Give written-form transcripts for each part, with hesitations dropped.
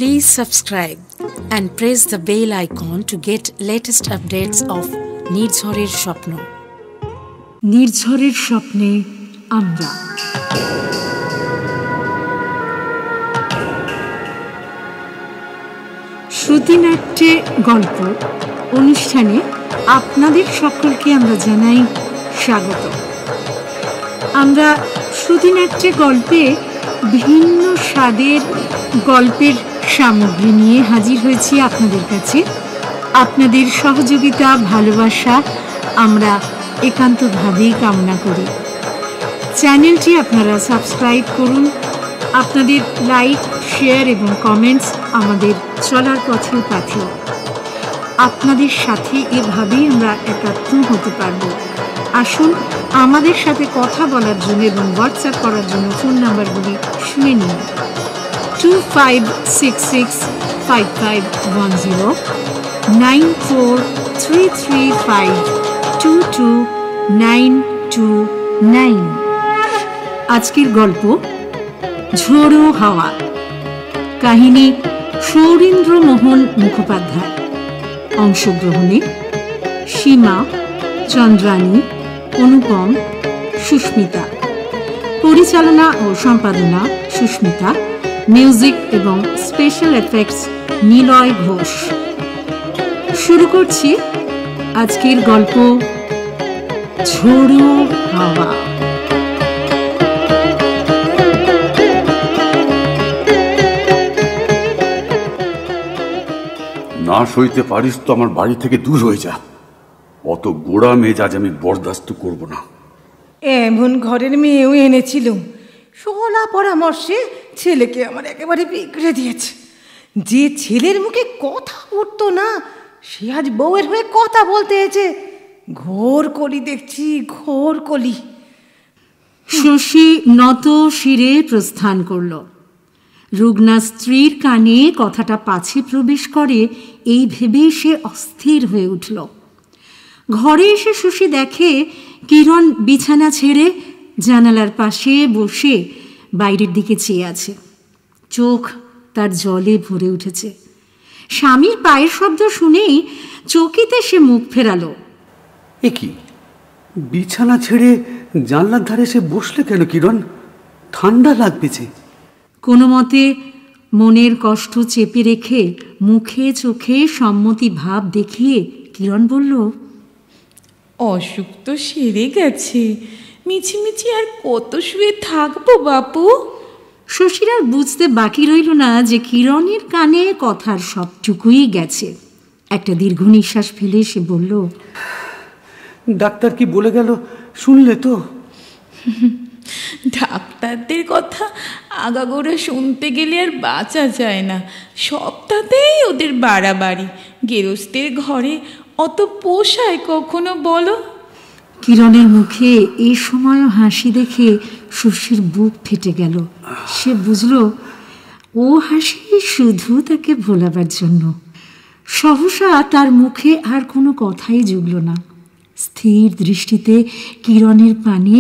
Please subscribe and press the bell icon to get latest updates of নির্ঝরের স্বপ্ন। নির্ঝরের স্বপ্নে আমরা শ্রুতিনাট্যে গল্প অনুষ্ঠানে আপনাদের সকলকে আমরা জানাই স্বাগত। আমরা শ্রুতিনাট্যে গল্পে ভিন্ন স্বাদের গল্পের সামগ্রী নিয়ে হাজির হয়েছি আপনাদের কাছে। আপনাদের সহযোগিতা ভালোবাসা আমরা একান্তভাবেই কামনা করি। চ্যানেলটি আপনারা সাবস্ক্রাইব করুন। আপনাদের লাইক, শেয়ার এবং কমেন্টস আমাদের চলার পথের পাথেয়। আপনাদের সাথে এভাবেই আমরা একাত্ম হতে পারব। আসুন আমাদের সাথে কথা বলার জন্য এবং হোয়াটসঅ্যাপ করার জন্য ফোন নাম্বারগুলি শুনে নিন। 25665510, 9433522929। আজকের গল্প ঝোড়ো হাওয়া। কাহিনী সৌরীন্দ্রমোহন মুখোপাধ্যায়। অংশগ্রহণে সীমা, চন্দ্রানী, অনুপম, সুস্মিতা। পরিচালনা ও সম্পাদনা সুস্মিতা। মিউজিক এবং স্পেশাল এফেক্টস নিলয় ঘোষ। শুরু করছি আজকের গল্প ঝোড়ো হাওয়া। না সইতে পারিস তো আমার বাড়ি থেকে দূর হয়ে যা। অত গোড়া মেজাজ আমি বরদাস্ত করব না। এমন ঘরের মেয়েও এনেছিল, সোলা পরামর্শে ছেলেকে আমার একেবারে বিগড়ে দিয়েছে। যে ছেলের মুখে কথা উঠতো না, সে আজ বউয়ের হয়ে কথা বলতে এসে ঘোর কলি দেখছি, ঘোর কলি। শশী নত শিরে প্রস্থান করল। রুগ্না স্ত্রীর কানে কথাটা পাছে প্রবেশ করে এই ভেবে সে অস্থির হয়ে উঠল। ঘরে এসে শশী দেখে কিরণ বিছানা ছেড়ে জানালার পাশে বসে বাইরের দিকে চেয়ে আছে। চোখ তার জলে ভরে উঠেছে। স্বামীর পায়ের শব্দ শুনেই চকিতে সে মুখ ফেরালো। এ কি, বিছানা ছেড়ে জানলার ধারে সে বসলে কেন কিরণ? ঠান্ডা লাগবে যে। কোনো মতে মনের কষ্ট চেপে রেখে মুখে চোখে সম্মতি ভাব দেখিয়ে কিরণ বলল, অসুখ তো সেরে গেছে, মিছিমিছি আর কত শুয়ে থাকবো বাপু? শশীর আর বুঝতে বাকি রইল না যে কিরণের কানে কথার সবটুকুই গেছে। একটা দীর্ঘ নিঃশ্বাস ফেলে সে বলল, ডাক্তার কি বলে গেল শুনলে তো? ডাক্তারদের কথা আগাগোড়া শুনতে গেলে আর বাঁচা যায় না। সবটাতেই ওদের বাড়াবাড়ি। গেরস্তের ঘরে অত পোষায় কখনো বলো? কিরণের মুখে এই সময়ও হাসি দেখে শশীর বুক ফেটে গেল। সে বুঝল ও হাসি শুধু তাকে ভোলাবার জন্য। সহসা তার মুখে আর কোনো কথাই জুগল না। স্থির দৃষ্টিতে কিরণের পানে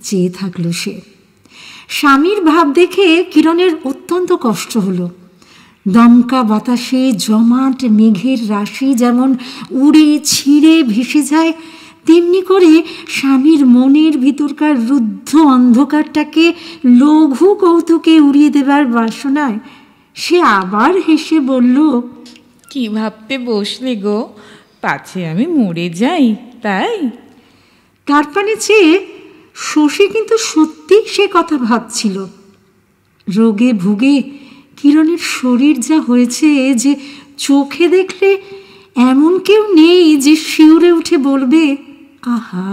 চেয়ে থাকল সে। স্বামীর ভাব দেখে কিরণের অত্যন্ত কষ্ট হলো। দমকা বাতাসে জমাট মেঘের রাশি যেমন উড়ে ছিঁড়ে ভেসে যায়, তেমনি করে স্বামীর মনের ভিতরকার রুদ্ধ অন্ধকারটাকে লঘু কৌতুকে উড়িয়ে দেবার বাসনায় সে আবার হেসে বলল, কি ভাবতে বসলে গো? পাছে আমি মরে যাই তাই? তার পানে চেয়ে শশী কিন্তু সত্যি সে কথা ভাবছিল। রোগে ভুগে কিরণের শরীর যা হয়েছে যে চোখে দেখলে এমন কেউ নেই যে শিউরে উঠে বলবে, আহা!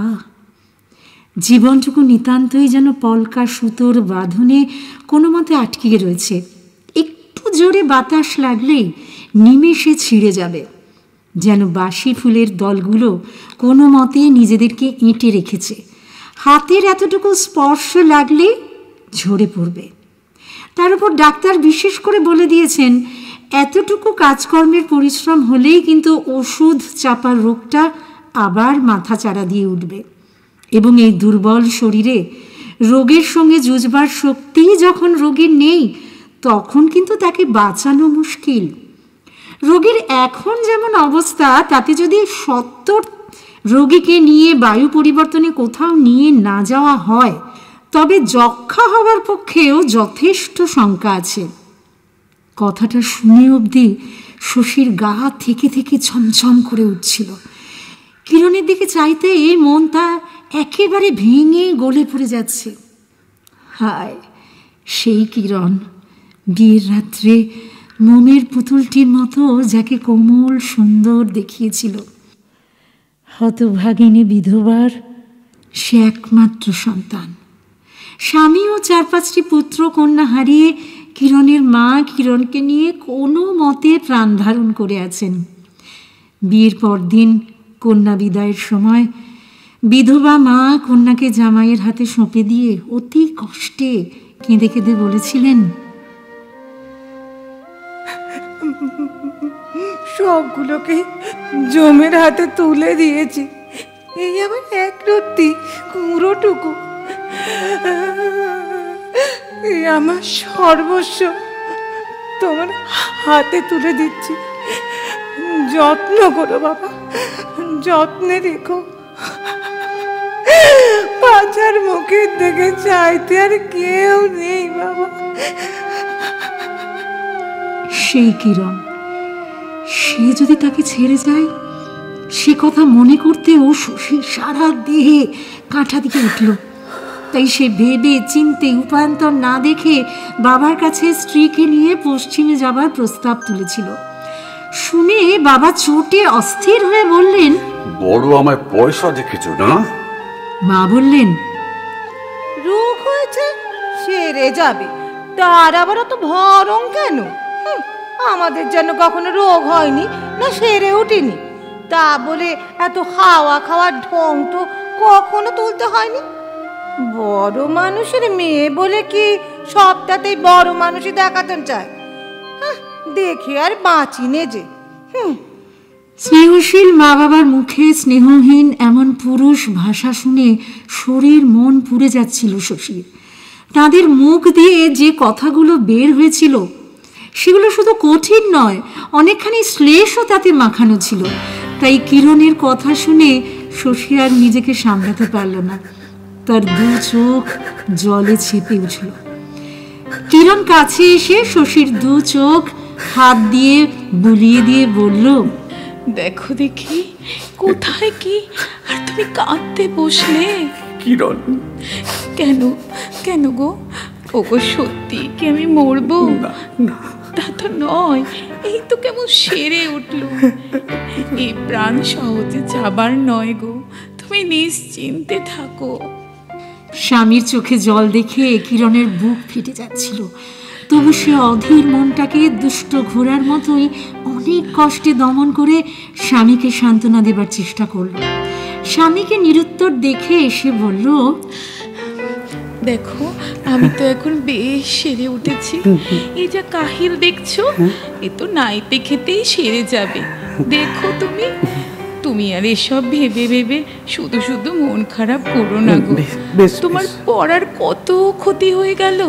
জীবনটুকু নিতান্তই যেন পলকা সুতোর বাঁধনে কোনো মতে আটকিয়ে রয়েছে। একটু জোরে বাতাস লাগলেই নিমেষে ছিঁড়ে যাবে। যেন বাসি ফুলের দলগুলো কোনো মতে নিজেদেরকে এঁটে রেখেছে। হাতের এতটুকু স্পর্শ লাগলেই ঝরে পড়বে। তার উপর ডাক্তার বিশেষ করে বলে দিয়েছেন, এতটুকু কাজকর্মের পরিশ্রম হলেই কিন্তু ওষুধ চাপার রোগটা আবার মাথা চাড়া দিয়ে উঠবে। এবং এই দুর্বল শরীরে রোগের সঙ্গে যুঝবার শক্তি যখন রোগীর নেই, তখন কিন্তু তাকে বাঁচানো মুশকিল। রোগীর এখন যেমন অবস্থা, তাতে যদি 70 রোগীকে নিয়ে বায়ু পরিবর্তনে কোথাও নিয়ে না যাওয়া হয়, তবে যক্ষ্মা হওয়ার পক্ষেও যথেষ্ট শঙ্কা আছে। কথাটা শুনে অবধি শশীর গা থেকে থেকে ছমছম করে উঠছিল। কিরণের দিকে চাইতে মন তা একেবারে ভেঙে গলে পড়ে যাচ্ছে। হায়, সেই কিরণ, বিয়ের রাত্রে মোমের পুতুলটির মতো যাকে কোমল সুন্দর দেখিয়েছিল। হতভাগিনী বিধবার সে একমাত্র সন্তান। স্বামী ও 4-5টি পুত্র কন্যা হারিয়ে কিরণের মা কিরণকে নিয়ে কোনো মতে প্রাণ ধারণ করে আছেন। বিয়ের পরদিন কন্যা বিদায়ের সময় বিধবা মা কন্যাকে জামাইয়ের হাতে সঁপে দিয়ে অতি কষ্টে কেঁদে কেঁদে বলেছিলেন, সবগুলোকে জমের হাতে তুলে দিয়েছি, এই আমার এক রত্তি কুঁড়োটুকু, এই আমার সর্বস্ব তোমার হাতে তুলে দিচ্ছি। যত্ন করো বাবা, যত্নে রেখো। বাঁচার মুখের দিকে চাইতে আর কেউ নেই বাবা। সেই কিরণ, সে যদি তাকে ছেড়ে যায়, সে কথা মনে করতেও শশীর সারা দেহে কাঁটা দিয়ে উঠল। তাই সে ভেবে চিনতে উপায়ন্তর না দেখে বাবার কাছে স্ত্রীকে নিয়ে পশ্চিমে যাবার প্রস্তাব তুলেছিল। শুনে বাবা চোটে অস্থির হয়ে বললেন, বড় আমায় পয়সা দেখেছো না? মা বললেন, রোগ হয়েছে, সেরে যাবে, তার আবার অত ভরং কেন? আমাদের যেন কখনো রোগ হয়নি, না সেরে উঠিনি, তা বলে এত হাওয়া খাওয়ার ঢং তো কখনো তুলতে হয়নি। বড় মানুষের মেয়ে বলে কি সবটাতেই বড় মানুষই দেখাতে চায়? দেখে আর বাঁচি নে যে। স্নেহশীল মা বাবার মুখে স্নেহহীন এমন পুরুষ ভাষা শুনে শরীর মন পুড়ে যাচ্ছিল শশীর। তাদের মুখ দিয়ে যে কথাগুলো বের হয়েছিল, সেগুলো শুধু কঠিন নয়, অনেকখানি শ্লেষও তাতে মাখানো ছিল। তাই কিরণের কথা শুনে শশী আর নিজেকে সামলাতে পারল না, তার 2 চোখ জলে ছেপে উঠল। কিরণ কাছে এসে শশীর 2 চোখ হাত দিয়ে বুলিয়ে দিয়ে বলল, দেখো দেখি কোথায় কি, আর তুমি কাঁদতে বসলে? কিরণ, কেন কেন গো? ওগো, সত্যি কি আমি মরবো? তা তো নয়, এই তো কেমন সেরে উঠল। এই প্রাণ সহজে যাবার নয় গো, তুমি নিশ্চিন্তে থাকো। স্বামীর চোখে জল দেখে কিরণের বুক ফেটে যাচ্ছিল। তবু সে অধীর মনটাকে দুষ্ট ঘোড়ার মতোই অনেক কষ্টে দমন করে স্বামীকে সান্ত্বনা দেবার চেষ্টা করল। স্বামীকে নিরুত্তর দেখে এসে বলল, দেখো, আমি তো এখন বেশ সেরে উঠেছি। এই যা কাহিল দেখছো, এ তো নাইতে খেতেই সেরে যাবে। দেখো তুমি তুমি আর এসব ভেবে ভেবে শুধু শুধু মন খারাপ করো না গো। তোমার পড়ার কত ক্ষতি হয়ে গেল।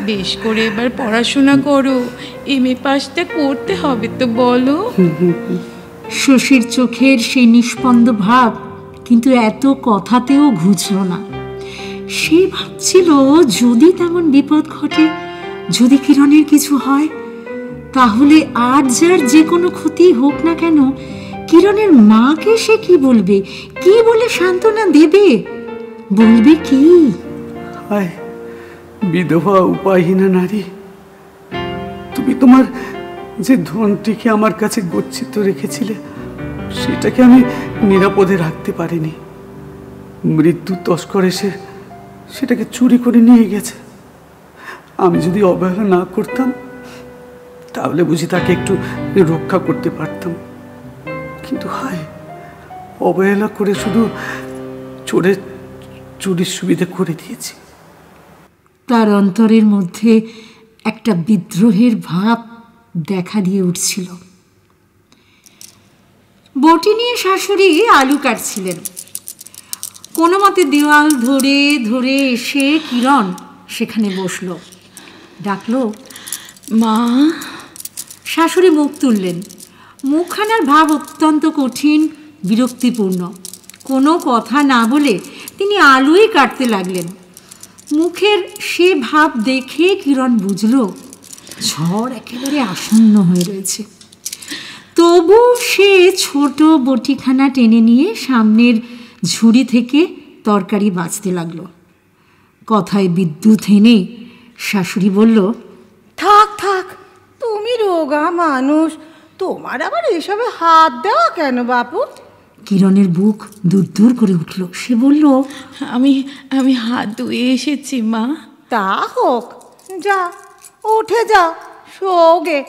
বেশ করে এবার পড়াশোনা করো, MA পাসটা করতে হবে তো, বলো। শশীর চোখের সেই নিষ্পন্দ ভাব কিন্তু এত কথাতেও ঘুচল না। সে ভাবছিল, যদি তেমন বিপদ ঘটে, যদি কিরণের কিছু হয়, তাহলে আর যার যে কোনো ক্ষতি হোক না কেন, কিরণের মাকে সে কি বলবে, কি বলে সান্ত্বনা দেবে? বলবে কি? হায় বিধবা উপায়হীনা নারী, তুমি তোমার যে ধনটিকে আমার কাছে গচ্ছিত রেখেছিলে, সেটাকে আমি নিরাপদে রাখতে পারিনি। মৃত্যু তস্কর এসে সেটাকে চুরি করে নিয়ে গেছে। আমি যদি অবহেলা না করতাম, তাহলে বুঝি তাকে একটু রক্ষা করতে পারতাম। কিন্তু হায়, অবহেলা করে শুধু চুরির সুবিধা করে দিয়েছি। তার অন্তরের মধ্যে একটা বিদ্রোহের ভাব দেখা দিয়ে উঠছিল। বটি নিয়ে শাশুড়ি আলু কাটছিলেন। কোনো মতে দেওয়াল ধরে ধরে এসে কিরণ সেখানে বসল। ডাকলো, মা। শাশুড়ি মুখ তুললেন। মুখখানার ভাব অত্যন্ত কঠিন, বিরক্তিপূর্ণ। কোনো কথা না বলে তিনি আলুই কাটতে লাগলেন। মুখের সে ভাব দেখে কিরণ বুঝল ঝড় একেবারে আসন্ন হয়ে রয়েছে। তবু সে ছোট বটিখানা টেনে নিয়ে সামনের ঝুড়ি থেকে তরকারি বাঁচতে লাগলো। কথায় বিদ্যুৎ এনে শাশুড়ি বলল, থাক থাক, তুমি রোগা মানুষ, তোমার আবার এসবে হাত দেওয়া কেন বাপু? কিরণের বুক দূর দূর করে উঠল। সে বলল, আমি হাত ধুয়ে এসেছি মা। তা হোক, যা উঠে যা, শোগে,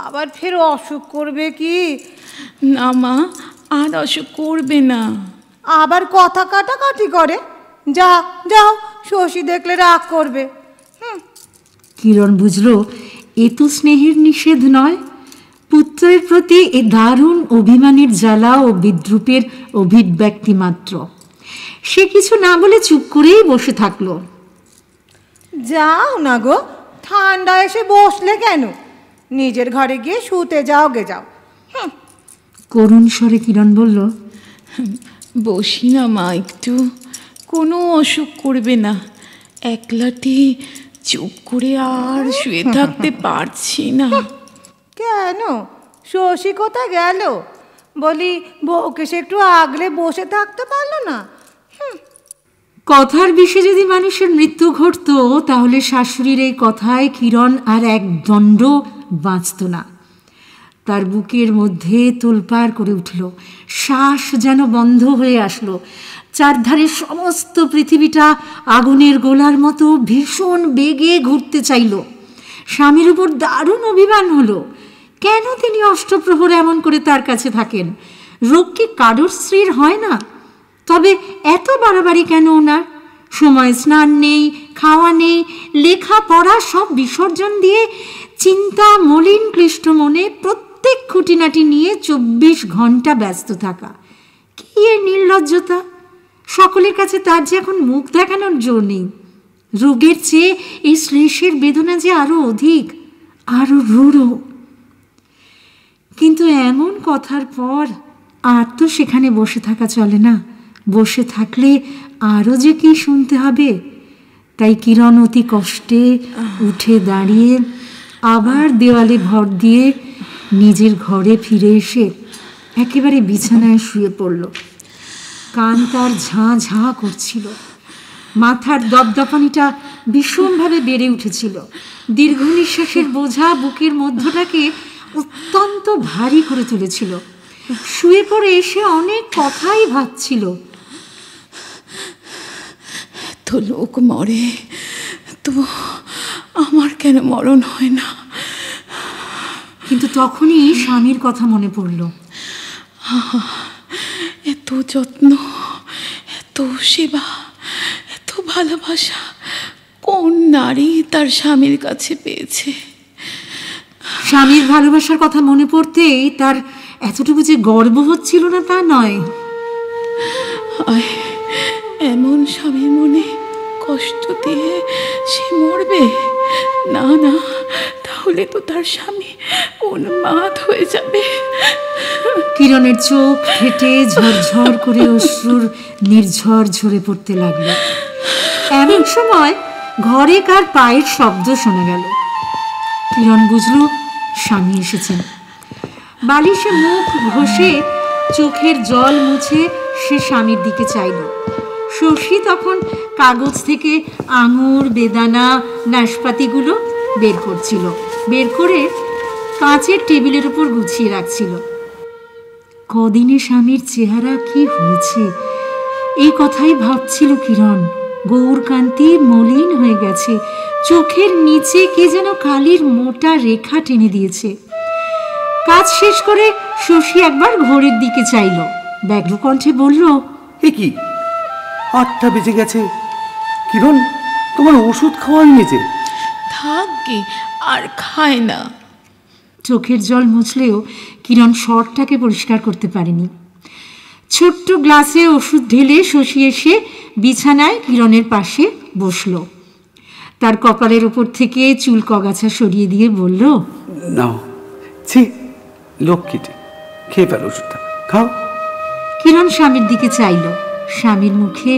আবার ফের অসুখ করবে কি? না মা, আর অসুখ করবে না। আবার কথা কাটাকাটি করে? যা যাও, শশী দেখলে রাগ করবে। কিরণ বুঝল এ তো স্নেহের নিষেধ নয়, পুত্রের প্রতি এ দারুণ অভিমানের জ্বালা ও বিদ্রুপের অভিব্যক্তি মাত্র। সে কিছু না বলে চুপ করেই বসে থাকলো। যাও না গো, ঠান্ডা এসে বসলে কেন? নিজের ঘরে গিয়ে শুতে যাও গে, যাও। করুণ স্বরে কিরণ বলল, বসি না মা একটু, কোনো অসুখ করবে না। একলাটি চুপ করে আর শুয়ে থাকতে পারছি না। কেন, শশী কোথায় গেল? বলি, বউকে সে একটু আগলে বসে থাকতে পারলো না? কথার বিষে যদি মানুষের মৃত্যু ঘটত তাহলে শাশুড়ির এই কথায় কিরণ আর এক দণ্ড বাঁচত না। তার বুকের মধ্যে তোলপাড় করে উঠল, শ্বাস যেন বন্ধ হয়ে আসলো। চারধারে সমস্ত পৃথিবীটা আগুনের গোলার মতো ভীষণ বেগে ঘুরতে চাইল। স্বামীর উপর দারুণ অভিমান হলো। কেন তিনি অষ্টপ্রহর এমন করে তার কাছে থাকেন? রোগ কি কারোর স্ত্রীর হয় না? তবে এত বাড়াবাড়ি কেন ওনার? সময় স্নান নেই, খাওয়া নেই, লেখাপড়া সব বিসর্জন দিয়ে চিন্তা মলিন ক্লিষ্ট মনে প্রত্যেক খুঁটিনাটি নিয়ে 24 ঘন্টা ব্যস্ত থাকা। কি এর নির্লজ্জতা! সকলের কাছে তার যে এখন মুখ দেখানোর জোর নেই। রোগের চেয়ে এই শ্লেষের বেদনা যে আরো অধিক, আরো রূঢ়। কিন্তু এমন কথার পর আর তো সেখানে বসে থাকা চলে না। বসে থাকলে আরও যে কি শুনতে হবে। তাই কিরণ অতি কষ্টে উঠে দাঁড়িয়ে আবার দেওয়ালে ভর দিয়ে নিজের ঘরে ফিরে এসে একেবারে বিছানায় শুয়ে পড়ল। কান তার ঝাঁ ঝাঁ করছিল, মাথার দপদপানিটা ভীষণভাবে বেড়ে উঠেছিল। দীর্ঘ নিঃশ্বাসের বোঝা বুকের মধ্যটাকে অত্যন্ত ভারী করে তুলেছিল। শুয়ে পড়ে এসে অনেক কথাই ভাবছিল। এত লোক মরে, তো আমার কেন মরণ হয় না? কিন্তু তখনই স্বামীর কথা মনে পড়ল। এত যত্ন, এত সেবা, এত ভালোবাসা কোন নারী তার স্বামীর কাছে পেয়েছে? স্বামীর ভালোবাসার কথা মনে পড়তেই তার এতটুকু যে গর্ব হচ্ছিল না তা নয়। এমন স্বামীর মনে কষ্ট দিয়ে সে মরবে? না না, তাহলে তো তার স্বামী উন্মাদ হয়ে যাবে। কিরণের চোখ ফেটে ঝরঝর করে অশ্রুর নির্ঝর ঝরে পড়তে লাগলো। এমন সময় ঘরে কার পায়ের শব্দ শোনা গেল। কিরণ বুঝল স্বামী এসেছেন। বালিশে মুখ ঘষে চোখের জল মুছে সে স্বামীর দিকে চাইল। শশী তখন কাগজ থেকে আঙুর, বেদানা, নাশপাতিগুলো বের করছিল। বের করে কাঁচের টেবিলের উপর গুছিয়ে রাখছিল। কদিনে স্বামীর চেহারা কি হয়েছে এই কথাই ভাবছিল কিরণ। গৌরকান্তি মলিন হয়ে গেছে, চোখের নিচে কে যেন কালির মোটা রেখা টেনে দিয়েছে। কাজ শেষ করে শশী একবার ঘড়ির দিকে চাইল, ব্যগ্র কণ্ঠে বলল, এ কি, 8টা বেজে গেছে। কিরণ, তোমার ওষুধ খাওয়া হয়নি? থাকবে, আর খায় না। চোখের জল মুছলেও কিরণ স্বরটাকে পরিষ্কার করতে পারেনি। ছোট্ট গ্লাসে ওষুধ ঢেলে শশী এসে বিছানায় কিরণের পাশে বসল। তার কপালের উপর থেকে চুল কগাছা সরিয়ে দিয়ে বলল, নাও, ছি, লক্ষ্মীটি, খেয়ে ফেলো ওষুধটা, খাও। কিরণ স্বামীর দিকে চাইল। স্বামীর মুখে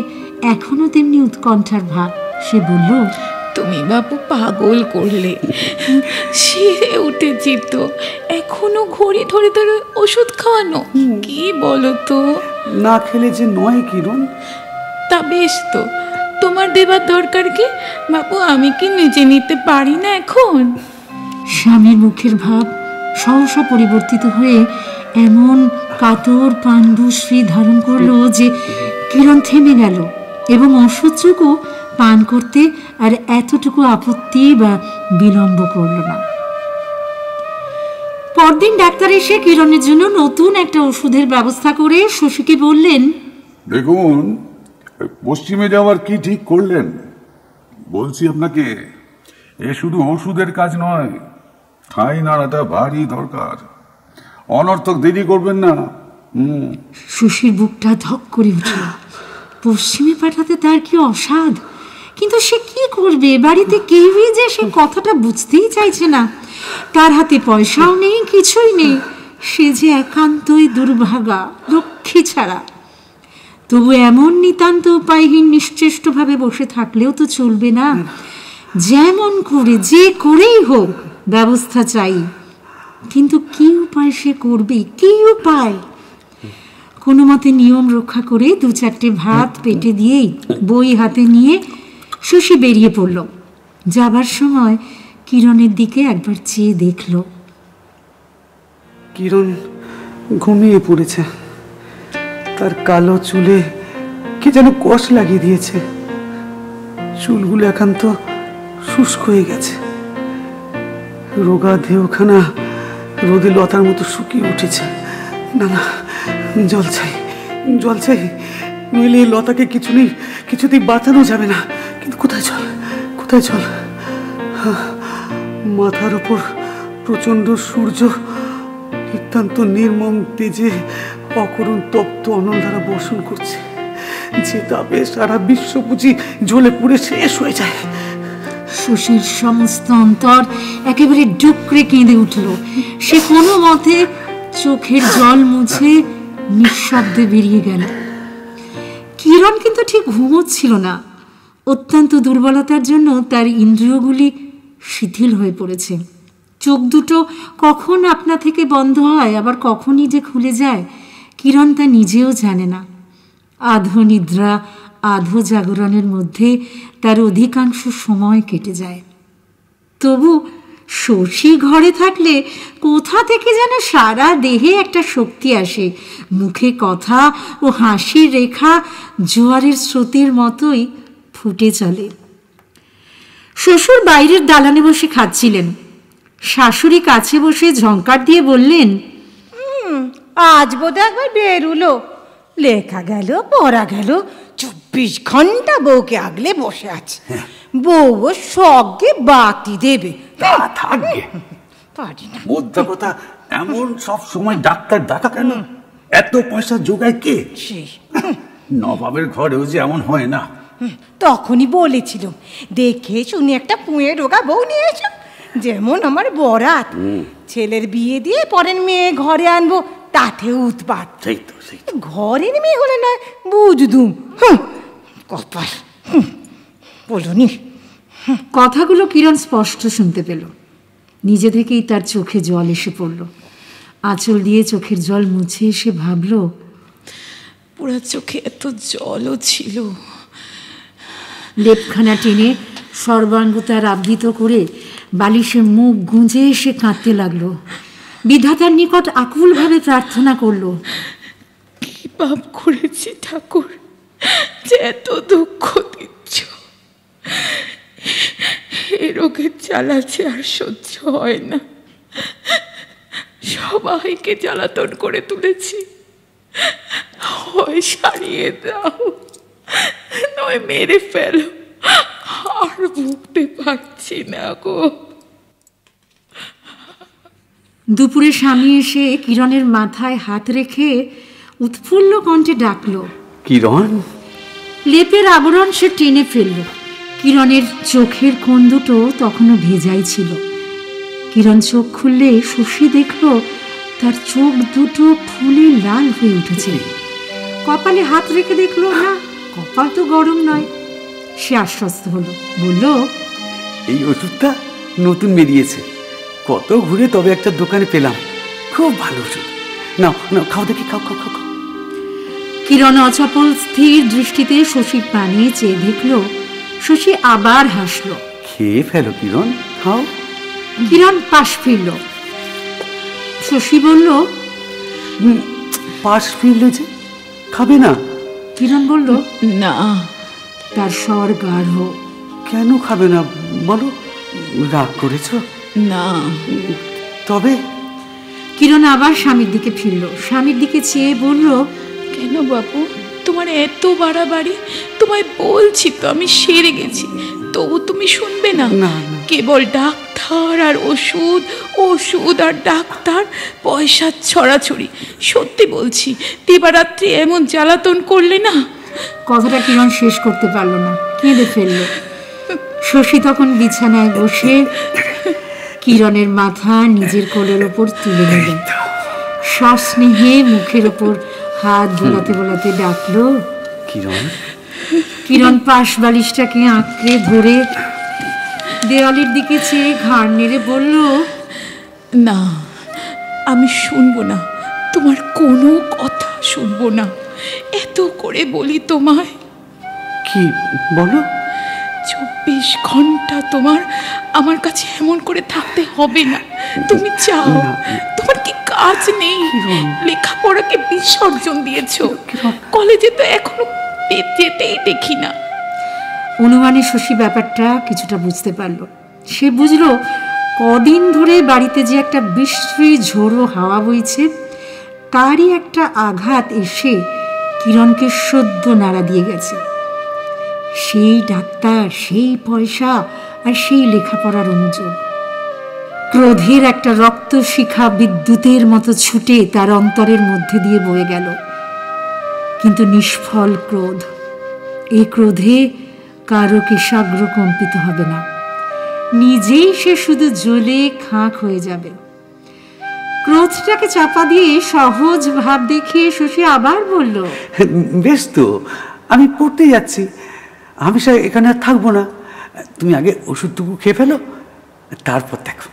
এখনো তেমনি উৎকণ্ঠার ভাব। সে বলল, তুমি বাপু পাগল করলে, সেরে উঠেছি তো, এখনো ঘড়ি ধরে ধরে ওষুধ খাওয়ানো, কি বলো তো? না খেলে যে নয় কিরণ। তা বেশ তো, তোমার দেবার দরকার কি বাপু? আমি কি নিজে নিতে পারি না এখন? স্বামীর মুখের ভাব সহসা পরিবর্তিত হয়ে এমন কাতর পানভূশ্রী ধারণ করলো যে কিরণ থেমে গেল এবং ওষুধটুকু পান করতে আর এতটুকু আপত্তি বা বিলম্ব করল না। পরদিন ডাক্তার এসে কিরণের জন্য নতুন একটা ওষুধের ব্যবস্থা করে শশীকে বললেন, দেখুন, পশ্চিমে যাওয়ার কি ঠিক করলেন? বলছি আপনাকে, এ শুধু ওষুধের কাজ নয়, ঠাঁই নাড়াটা ভারী দরকার। অনর্থক দেরি করবেন না। শশীর বুকটা ধক করে উঠল। পশ্চিমে পাঠাতে তার কি অসাধ, কিন্তু সে কি করবে? বাড়িতে কেউই যে সে কথাটা বুঝতেই চাইছে না। তার হাতে পয়সাও নেই, কিছুই নেই। সে যে একান্তই দুর্ভাগা, লক্ষ্মী ছাড়া। তবু এমন নিতান্ত উপায়হীন নিশ্চেষ্টভাবে বসে থাকলেও তো চলবে না। যেমন করে যে করেই হোক ব্যবস্থা চাই। কিন্তু কি উপায় সে করবে? কি উপায়? কোনো মতে নিয়ম রক্ষা করে 2-4টে ভাত পেটে দিয়েই বই হাতে নিয়ে শশী বেরিয়ে পড়ল। যাবার সময় কিরণের দিকে একবার চেয়ে দেখল। কিরণ ঘুমিয়ে পড়েছে। তার কালো চুলে কে যেন কষ লাগিয়ে দিয়েছে। চুলগুলো একান্ত শুষ্ক হয়ে গেছে। রোগা দেহখানা রোদে লতার মতো শুকিয়ে উঠেছে। না না, জল চাই, জল চাই, নইলে লতাকে কিছুতেই বাঁচানো যাবে না। কিন্তু কোথায় জল, কোথায় জল? মাথার উপর প্রচন্ড সূর্য নিতান্ত নির্মম তেজে অকরুণ তপ্ত অনল দ্বারা বর্ষণ করছে, যে তাপে সারা বিশ্ব বুঝি জ্বলে পুড়ে শেষ হয়ে যায়। শশীর সমস্ত অন্তর একেবারে ডুকরে কেঁদে উঠল। সে কোনো মতে চোখের জল মুছে নিঃশব্দে বেরিয়ে গেল। কিরণ কিন্তু ঠিক ঘুমোচ্ছিল না। অত্যন্ত দুর্বলতার জন্য তার ইন্দ্রিয়গুলি শিথিল হয়ে পড়েছে। চোখ দুটো কখন আপনা থেকে বন্ধ হয়, আবার কখনই যে খুলে যায়, কিরণ তা নিজেও জানে না। আধো নিদ্রা আধো জাগরণের মধ্যে তার অধিকাংশ সময় কেটে যায়। তবু শশী ঘরে থাকলে কোথা থেকে যেন সারা দেহে একটা শক্তি আসে। মুখে কথা ও হাসির রেখা জোয়ারের স্রোতের মতোই ফুটে চলে। শ্বশুর বাইরের দালানে বসে খাচ্ছিলেন। শাশুড়ি কাছে বসে ঝংকার দিয়ে বললেন, আজ বোধহয় একবার বেরুলো, লেখা গেল পড়া গেল, 24 ঘন্টা বউকে আগলে বসে আছে। বউ সঙ্গে বাতি দেবে, থাকবে পারি না। মোদ্দা কথা, এমন সব সময় ডাক্তার ডাকা কেন? এত পয়সা জোগায় কে? নবাবের ঘরেও যে এমন হয় না। তখনই বলেছিল, দেখে শুনে একটা পুঁয়ে রোগা বউ নিয়ে এসো, যেমন আমার বরাত। ছেলের বিয়ে দিয়ে পরের মেয়ে ঘরে আনবো, তাতে উৎপাত। ঘরের মেয়ে হলে না বুঝদুম, কপাল বলুনি। কথাগুলো কিরণ স্পষ্ট শুনতে পেল। নিজে থেকেই তার চোখে জল এসে পড়ল। আঁচল দিয়ে চোখের জল মুছে এসে ভাবল, পুরা চোখে এত জলও ছিল। লেপখানা টেনে সর্বাঙ্গ তার আবৃত করে বালিশে মুখ গুঁজে এসে কাঁদতে লাগলো। বিধাতার নিকট আকুলভাবে প্রার্থনা করল, কি পাপ করেছি ঠাকুর, যে এত দুঃখ দিচ্ছ? এ রোগের জ্বালাছে আর সহ্য হয় না। সবাইকে জ্বালাতন করে তুলেছি, হয় সারিয়ে দাও, নয় মেরে ফেলো, আর ভুগতে পারছি না গো। দুপুরে স্বামী এসে কিরণের মাথায় হাত রেখে উৎফুল্ল কণ্ঠে ডাকল, কিরণ। লেপের আবরণ সে টেনে ফেলল। কিরণের চোখের কোণ দুটো তখনও ভেজাই ছিল। কিরণ চোখ খুললে শশী দেখল তার চোখ দুটো ফুলে লাল হয়ে উঠেছে। কপালে হাত রেখে দেখলো না, কপাল তো গরম নয়। সে আশ্বস্ত হলো, বলল, এই ওষুধটা নতুন বেরিয়েছে, কত ঘুরে তবে একটা দোকানে পেলাম, খুব ভালো ওষুধ, নাও নাও খাও দেখি, খাও খাও খাও। কিরণ অচপল স্থির দৃষ্টিতে শশীর পানে চেয়ে দেখল। শশী আবার হাসলো। খেয়ে ফেলো কিরণ, খাও। কিরণ পাশ ফিরল। শশী বলল, পাশ ফিরলে যে খাবে না? কিরণ বলল, না। তার স্বর গাঢ়। কেন খাবে না বলো? রাগ করেছ? না। তবে? কিরণ আবার স্বামীর দিকে ফিরল। স্বামীর দিকে চেয়ে বলল, কেন বাপু, তোমার এত বাড়াবাড়ি? তোমায় বলছি তো আমি সেরে গেছি, তবু তুমি শুনবে না। কেবল ডাক্তার আর ওষুধ, ওষুধ আর ডাক্তার, পয়সার ছড়াছড়ি। সত্যি বলছি, দিবারাত্রি এমন জ্বালাতন করলে না। কথাটা কিরণ শেষ করতে পারল না, কেঁদে ফেলল। শশী তখন বিছানায় বসে কিরণের মাথা নিজের কোলের ওপর তুলে নিল। সস্নেহে মুখের ওপর হাত বোলাতে বোলাতে ডাকলো, কিরণ। কিরণ পাশ বালিশটাকে আঁকড়ে ধরে দেওয়ালের দিকে চেয়ে ঘাড় নেড়ে বলল, না, আমি শুনবো না, তোমার কোনো কথা শুনবো না। এত করে বলি তোমায়। কি বলো? 24 ঘন্টা তোমার আমার কাছে এমন করে থাকতে হবে না। তুমি চাও, তোমার কি কাজ নেই? লেখাপড়াকে বিসর্জন দিয়েছো, কলেজে তো এখনো যেতেই দেখি না। অনুমানে শশী ব্যাপারটা কিছুটা বুঝতে পারল। সে বুঝল কদিন ধরে বাড়িতে যে একটা বৃষ্টি ঝোড়ো হাওয়া বইছে, তারই একটা আঘাত এসে কিরণকে সদ্য নাড়া দিয়ে গেছে। সেই ডাক্তার, সেই পয়সা আর সেই লেখাপড়ার অনুযোগ। ক্রোধের একটা রক্ত শিখা বিদ্যুতের মতো ছুটে তার অন্তরের মধ্যে দিয়ে বয়ে গেল। কিন্তু নিষ্ফল ক্রোধ। এই ক্রোধে কারো কেশাগ্র কম্পিত হবে না, নিজেই সে শুধু জ্বলে খাঁক হয়ে যাবে। ক্রোধটাকে চাপা দিয়ে সহজ ভাব দেখিয়ে শশী আবার বলল, বেশ তো, আমি পড়তে যাচ্ছি, আমি এখানে আর থাকবো না। তুমি আগে ওষুধটুকু খেয়ে ফেলো, তারপর দেখো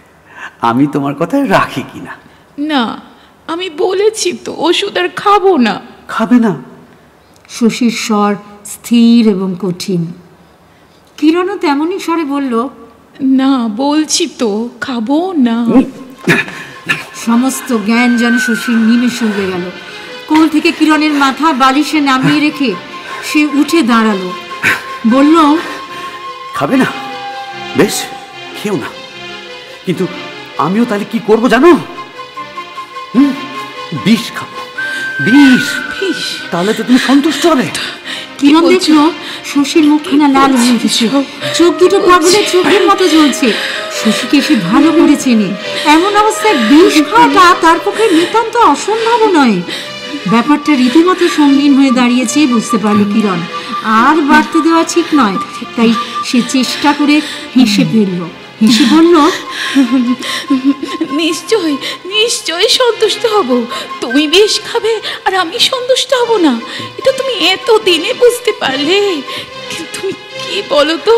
আমি তোমার কথা রাখি কিনা। না, আমি বলেছি তো ওষুধ আর খাবো না। খাবে না? শশীর স্বর স্থির এবং কঠিন। কিরণও তেমনই স্বরে বলল, না, বলছি তো খাবো না। সমস্ত জ্ঞান যেন শশীর নিমেষে উড়ে গেল। কোল থেকে কিরণের মাথা বালিশে নামিয়ে রেখে সে উঠে দাঁড়ালো, বলল, খাবে না? বেশ, খেও না, কিন্তু আমিও তাহলে কি করব জানো? বিষ খাবো, বিষ। তাহলে তো তুমি সন্তুষ্ট হবে। কিরণ দেখলো শশীর মুখখানা লাল হয়ে উঠেছে, চোখ দুটো পাগলের চোখের মতো জ্বলছে। শশীকে সে ভালো করে চেনে, এমন অবস্থায় বিষ খাওয়াটা তার পক্ষে নিতান্ত অসম্ভব নয়। ব্যাপারটা রীতিমতো সঙ্গীন হয়ে দাঁড়িয়েছে বুঝতে পারল কিরণ। আর বাড়তে দেওয়া ঠিক নয়, তাই সে চেষ্টা করে হেসে ফেলল। হেসে বলল, নিশ্চয় নিশ্চয় সন্তুষ্ট হব। তুমি বেশ খাবে আর আমি সন্তুষ্ট হব না, এটা তুমি এত দিনে বুঝতে পারলে। কিন্তু তুমি কি বলো তো,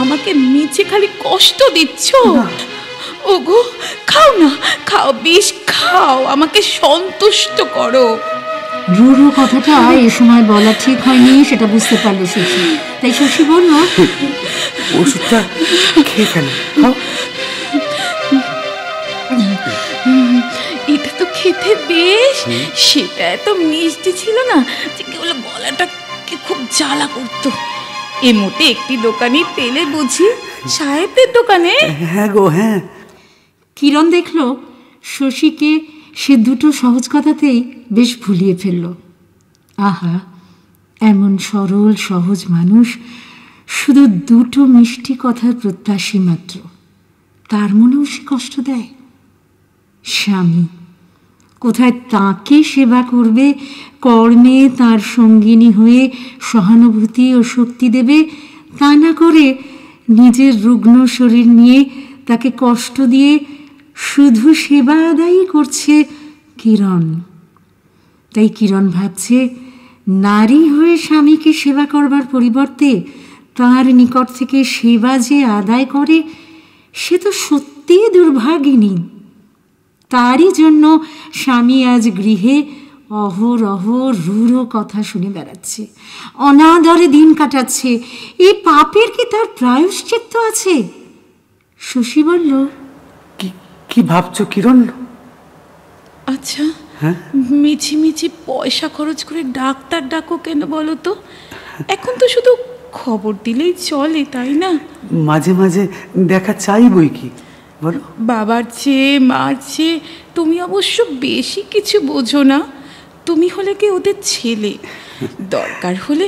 আমাকে নিচে খালি কষ্ট দিচ্ছ। ওগো, খাও না, খাও, বিষ খাও, আমাকে সন্তুষ্ট করো। রুরু কথাটা এ সময় বলা ঠিক হয়নি, সেটা বুঝতে পারলো শশী। তাই শশী বলল, ওষুধটা খেয়ে ফেলো, খাও। এটা তো খেতে বেশ, সেটা এত মিষ্টি ছিল না যে কেবল গলাটাকে খুব জ্বালা করতো। এ মোটে একটি দোকানে পেলে বুঝি সাহেবদের দোকানে? হ্যাঁ গো, হ্যাঁ। কিরণ দেখলো শশীকে সে দুটো সহজ কথাতেই বেশ ভুলিয়ে ফেলল। আহা, এমন সরল সহজ মানুষ শুধু দুটো মিষ্টি কথার প্রত্যাশী মাত্র, তার মনেও সে কষ্ট দেয়। স্বামী কোথায় তাকে সেবা করবে, কর্মে তার সঙ্গিনী হয়ে সহানুভূতি ও শক্তি দেবে, তা না করে নিজের রুগ্ন শরীর নিয়ে তাকে কষ্ট দিয়ে শুধু সেবা আদায়ই করছে কিরণ। তাই কিরণ ভাবছে, নারী হয়ে স্বামীকে সেবা করবার পরিবর্তে তার নিকট থেকে সেবা যে আদায় করে, সে তো সত্যিই দুর্ভাগিনী। তারই জন্য স্বামী আজ গৃহে অহরহ রূঢ় কথা শুনে বেড়াচ্ছে, অনাদরে দিন কাটাচ্ছে। এই পাপের কি তার প্রায়শ্চিত্ত আছে? শশী বলল, কি ভাবছো কিরণ? আচ্ছা, মিছিমিছি পয়সা খরচ করে ডাক্তার ডাকো কেন বলো তো? এখন তো শুধু খবর দিলেই চলে, তাই না? মাঝে মাঝে দেখা চাই বই কি, বলো। বাবার চেয়ে মার চেয়ে তুমি অবশ্য বেশি কিছু বোঝো না। তুমি হলে কি ওদের ছেলে, দরকার হলে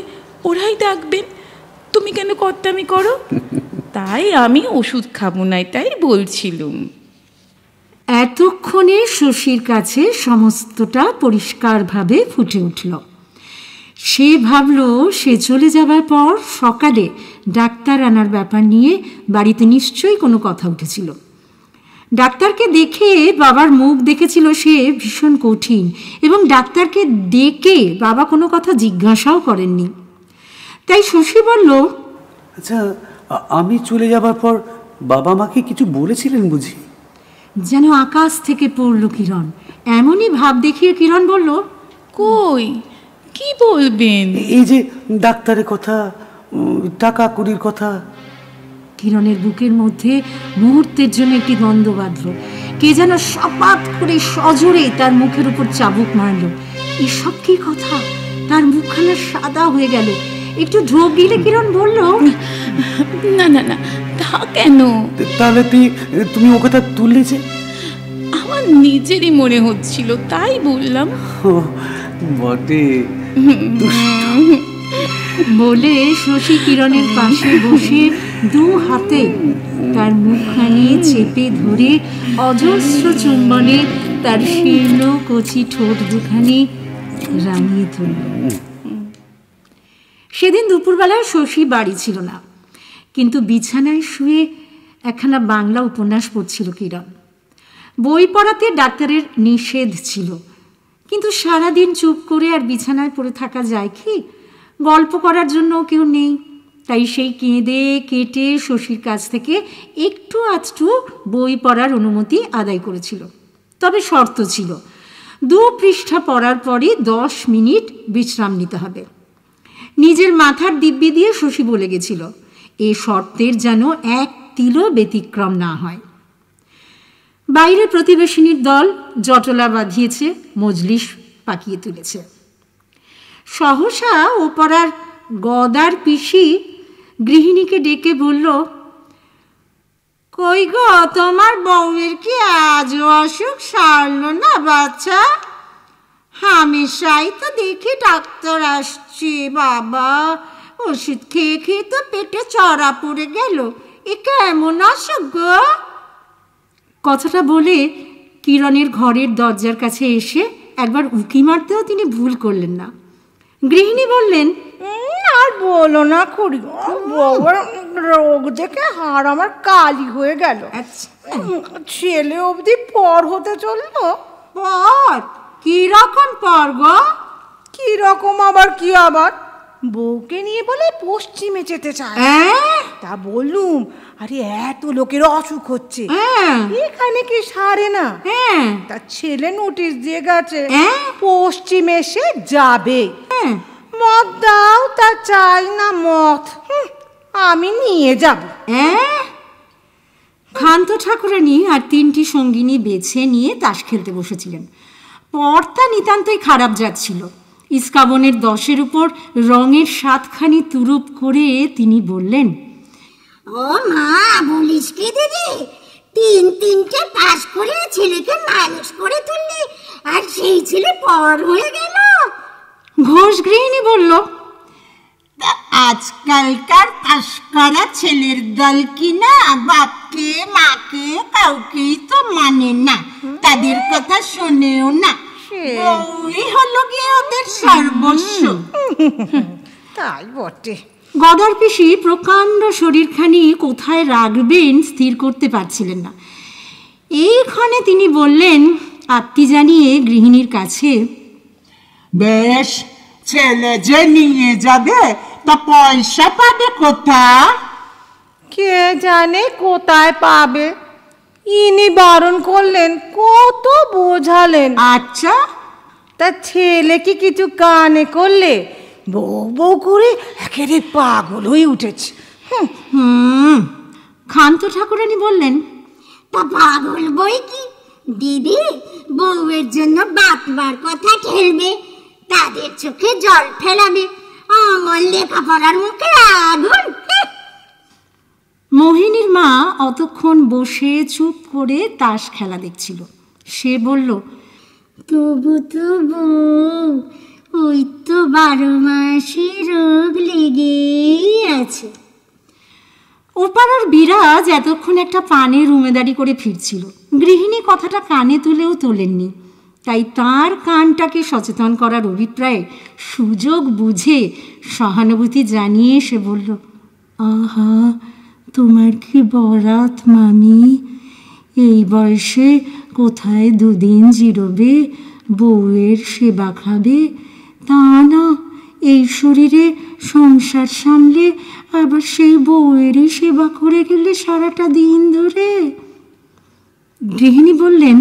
ওরাই ডাকবেন, তুমি কেন কর্তামি করো? তাই আমি ওষুধ খাবো না, তাই বলছিলুম। এতক্ষণে শশীর কাছে সমস্তটা পরিষ্কারভাবে ফুটে উঠল। সে ভাবল, সে চলে যাবার পর সকালে ডাক্তার আনার ব্যাপার নিয়ে বাড়িতে নিশ্চয়ই কোনো কথা উঠেছিল। ডাক্তারকে দেখে বাবার মুখ দেখেছিল সে ভীষণ কঠিন, এবং ডাক্তারকে ডেকে বাবা কোনো কথা জিজ্ঞাসাও করেননি। তাই শশী বলল, আচ্ছা, আমি চলে যাবার পর বাবা মাকে কিছু বলেছিলেন বুঝি? যেন আকাশ থেকে পড়ল কিরণ। এমনই ভাব দেখিয়ে কিরণ বলল, কই, কি বলবেন? এই যে ডাক্তারের কথা, টাকা কুড়ির কথা। কিরণের বুকের মধ্যে মুহূর্তের জন্য একটি দ্বন্দ্ব বাঁধল। কে যেন সপাত করে সজোরে তার মুখের উপর চাবুক মারল। এসব কি কথা? তার মুখখানা সাদা হয়ে গেল। একটু ঢোক গিলে কিরণ বলল, না না না, তা কেন? তাহলে তুমি ও কথা তুললে যে? আমার নিজেরই মনে হচ্ছিল, তাই বললাম। বটে। বলে শশী কিরণের পাশে বসে দু হাতে তার মুখখানি চেপে ধরে অজস্র চুম্বনে তার শীর্ণ কচি ঠোঁট দুখানি রাঙিয়ে তুলল। সেদিন দুপুরবেলায় শশী বাড়ি ছিল না, কিন্তু বিছানায় শুয়ে একখানা বাংলা উপন্যাস পড়ছিল কিরণ। বই পড়াতে ডাক্তারের নিষেধ ছিল, কিন্তু সারাদিন চুপ করে আর বিছানায় পড়ে থাকা যায় কি? গল্প করার জন্য কেউ নেই। তাই সেই কেঁদে কেটে শশীর কাছ থেকে একটু আধটু বই পড়ার অনুমতি আদায় করেছিল। তবে শর্ত ছিল, 2 পৃষ্ঠা পড়ার পরে 10 মিনিট বিশ্রাম নিতে হবে। নিজের মাথার দিব্যি দিয়ে শশী বলে গেছিল, এ শর্তের যেন এক তিলও ব্যতিক্রম না হয়। বাইরে প্রতিবেশিনীর দল জটলা বাঁধিয়েছে, মজলিস পাকিয়ে তুলেছে। সহসা ওপাড়ার গদার পিসি গৃহিণীকে ডেকে বলল, কই গো, তোমার বউয়ের কি আজও অসুখ সারল না বাচ্চা? হামেশাই তো দেখি ডাক্তার আসছে, বাবা ওষুধ খেয়ে খেয়ে তো পেটে চড়া পড়ে গেল, এ কেমন অসুখ গো? কথাটা বলে কিরণের ঘরের দরজার কাছে এসে একবার উঁকি মারতেও তিনি ভুল করলেন না। গৃহিণী বললেন, আর বলো না খুড়ি, বউয়ের রোগ দেখে হাড় আমার কালি হয়ে গেল। ছেলে অবধি পর হতে চললো। পর? কি রকম পর গো? কি রকম আবার কি আবার? বউকে নিয়ে বলে পশ্চিমে যেতে চায়। তা বললুম, আরে এত লোকের অসুখ হচ্ছে, এখানে কি সারে না? তার ছেলে নোটিশ দিয়ে গেছে পশ্চিমে সে যাবে। মদ দাও, তা চাই না মদ, আমি নিয়ে যাব। ক্ষান্ত ঠাকুরানী আর 3টি সঙ্গিনী বেছে নিয়ে তাস খেলতে বসেছিলেন। পরটা নিতান্তই খারাপ যাচ্ছিল। ইস্কাবনের 10-এর উপর রঙের 7খানি তুরুপ করে তিনি বললেন, ও মা, বলিস কি দিদি, 3-3টে পাস করে ছেলেকে মানুষ করে তুললি, আর সেই ছেলে পর হয়ে গেল। ঘোষ গৃহিণী বলল, আজকালকার পাস করা ছেলের দল কিনা বাপকে মাকে কাউকেই তো মানে না, তাদের কথা শোনেও না, বউই হলো গিয়ে ওদের সর্বস্ব। তাই বটে। গদার পিসি প্রকাণ্ড শরীরখানি কোথায় রাখবেন স্থির করতে পারছিলেন না। এইখানে তিনি বললেন আত্মী জানিয়ে গৃহিণীর কাছে, বেশ, ছেলে যে নিয়ে যাবে তা পয়সা পাবে কোথায়? কে জানে কোথায় পাবে, ইনি বারণ করলেন, কত বোঝালেন। আচ্ছা, তা ছেলে কি কিছু কানে করলে? বউ বউ করে একেবারে পাগল হয়ে উঠেছে। ক্ষান্ত ঠাকুরানী বললেন, তা পাগল বই কি দিদি, বউয়ের জন্য বাপ মার কথা ঠেলবে, তাদের চোখে জল ফেলাবে, আমার লেখাপড়ার মুখে আগুন। মোহিনীর মা অতক্ষণ বসে চুপ করে তাস খেলা দেখছিল। সে বলল, তবু তবু ওই তো 12 মাসে রোগ লেগেই আছে। ওপাড়ার বিরাজ এতক্ষণ একটা পানের উমেদারি করে ফিরছিল। গৃহিণী কথাটা কানে তুলেও তোলেননি, তাই তার কানটাকে সচেতন করার অভিপ্রায়ে সুযোগ বুঝে সহানুভূতি জানিয়ে সে বলল, আহা, তোমার কি বরাত মামি, এই বয়সে কোথায় 2 দিন জিরোবে, বউয়ের সেবা খাবে, তা না এই শরীরে সংসার সামলে আবার সেই বউয়েরই সেবা করে গেলে সারাটা দিন ধরে। গৃহিণী বললেন,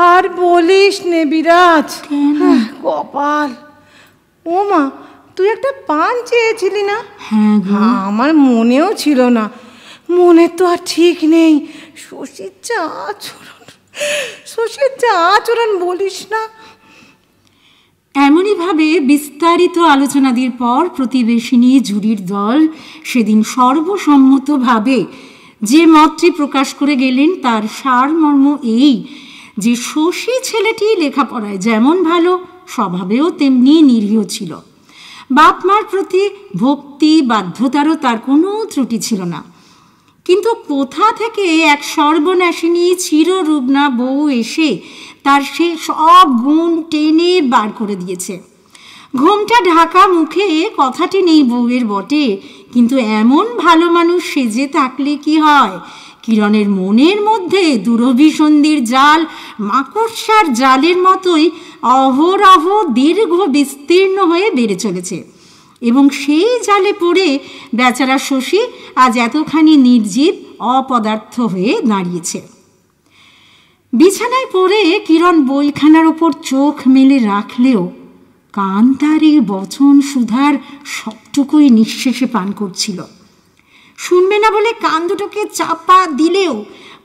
আর বলিস নে বিরাজ, কপাল। ও মা, তুই একটা পান চেয়েছিলি না? হ্যাঁ গো, আমার মনেও ছিল না, মনে তো আর ঠিক নেই। শশীর যা আচরণ বলিস না। এমনইভাবে বিস্তারিত আলোচনাদির পর প্রতিবেশিনী জুরির দল সেদিন সর্বসম্মতভাবে যে মতটি প্রকাশ করে গেলেন তার সারমর্ম এই যে শশী ছেলেটি লেখাপড়ায় যেমন ভালো, স্বভাবেও তেমনি নিরীহ ছিল। বাপ মার প্রতি ভক্তি বাধ্যতারও তার কোনো ত্রুটি ছিল না। কিন্তু কোথা থেকে এক সর্বনাশিনী চিররুগ্না বউ এসে তার সে সব গুণ টেনে বার করে দিয়েছে। ঘোমটা ঢাকা মুখে কথাটি নেই বউয়ের বটে, কিন্তু এমন ভালো মানুষ সেজে থাকলে কি হয়, কিরণের মনের মধ্যে দুরভিসন্ধির জাল মাকড়সার জালের মতোই অহরহ দীর্ঘ বিস্তীর্ণ হয়ে বেড়ে চলেছে, এবং সেই জালে পড়ে বেচারা শশী আজ এতখানি নির্জীব অপদার্থ হয়ে দাঁড়িয়েছে। বিছানায় পড়ে কিরণ বইখানার ওপর চোখ মেলে রাখলেও কান তার এই বচন সুধার সবটুকুই নিঃশেষে পান করছিল। শুনবে না বলে কান দুটোকে চাপা দিলেও